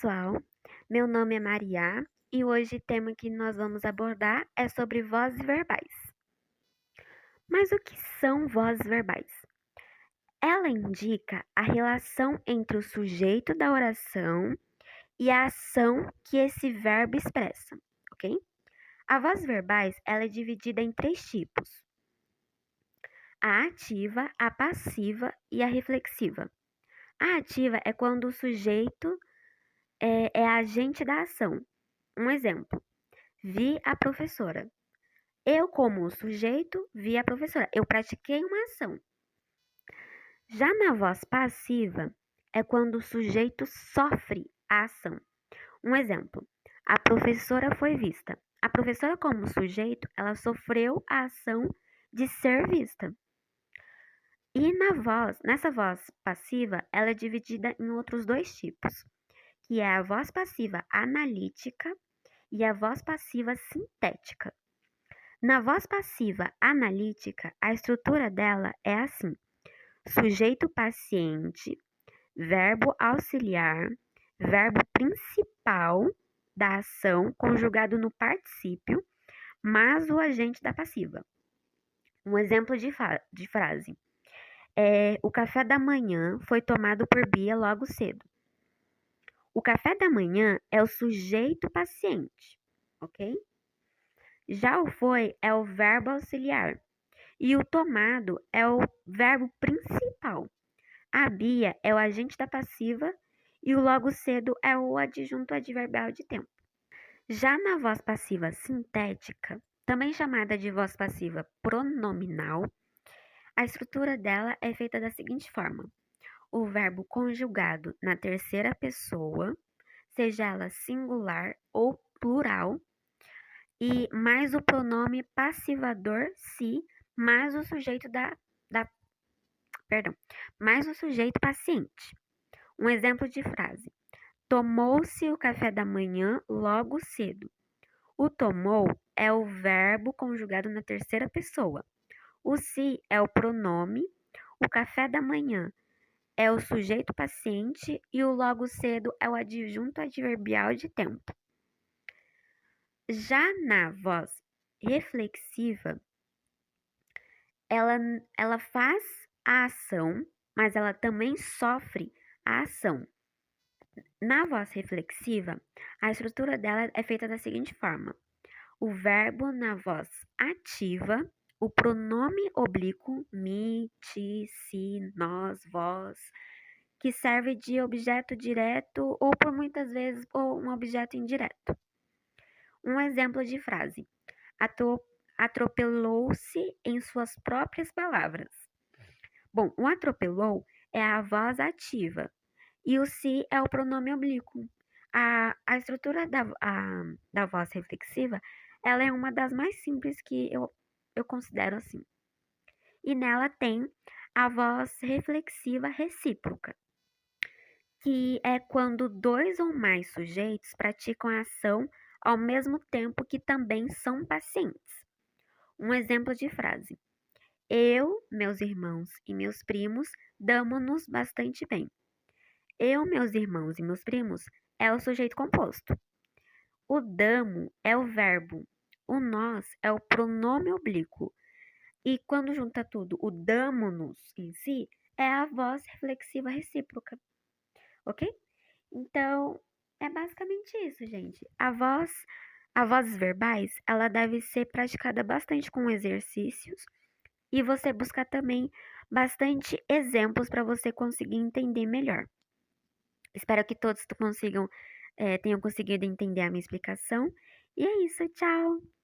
pessoal, meu nome é Maria e hoje o tema que nós vamos abordar é sobre vozes verbais. Mas o que são vozes verbais? Ela indica a relação entre o sujeito da oração e a ação que esse verbo expressa, ok? A voz verbais ela é dividida em três tipos: a ativa, a passiva e a reflexiva. A ativa é quando o sujeito é agente da ação. Um exemplo: vi a professora. Eu, como sujeito, vi a professora. Eu pratiquei uma ação. Já na voz passiva, é quando o sujeito sofre a ação. Um exemplo: a professora foi vista. A professora, como sujeito, ela sofreu a ação de ser vista. E nessa voz passiva, ela é dividida em outros dois tipos, que é a voz passiva analítica e a voz passiva sintética. Na voz passiva analítica, a estrutura dela é assim: sujeito paciente, verbo auxiliar, verbo principal da ação conjugado no particípio, mais o agente da passiva. Um exemplo de frase é: o café da manhã foi tomado por Bia logo cedo. O café da manhã é o sujeito paciente, ok? Já o foi é o verbo auxiliar e o tomado é o verbo principal. A Bia é o agente da passiva e o logo cedo é o adjunto adverbial de tempo. Já na voz passiva sintética, também chamada de voz passiva pronominal, a estrutura dela é feita da seguinte forma: o verbo conjugado na terceira pessoa, seja ela singular ou plural, e mais o pronome passivador se, mais o sujeito mais o sujeito paciente. Um exemplo de frase: tomou-se o café da manhã logo cedo. O tomou é o verbo conjugado na terceira pessoa. O se é o pronome, o café da manhã é o sujeito paciente e o logo cedo é o adjunto adverbial de tempo. Já na voz reflexiva, ela faz a ação, mas ela também sofre a ação. Na voz reflexiva, a estrutura dela é feita da seguinte forma: o verbo na voz ativa, o pronome oblíquo me, ti, si, nós, vós, que serve de objeto direto ou por muitas vezes ou um objeto indireto. Um exemplo de frase: atropelou-se em suas próprias palavras. Bom, o atropelou é a voz ativa e o se é o pronome oblíquo. A estrutura da voz reflexiva, ela é uma das mais simples que eu considero assim. E nela tem a voz reflexiva recíproca, que é quando dois ou mais sujeitos praticam a ação ao mesmo tempo que também são pacientes. Um exemplo de frase: eu, meus irmãos e meus primos damo-nos bastante bem. Eu, meus irmãos e meus primos é o sujeito composto. O damo é o verbo. O nós é o pronome oblíquo. E quando junta tudo, o damo-nos em si é a voz reflexiva recíproca. Ok? Então, é basicamente isso, gente. As vozes verbais, ela deve ser praticada bastante com exercícios e você buscar também bastante exemplos para você conseguir entender melhor. Espero que todos tenham conseguido entender a minha explicação. E é isso, tchau!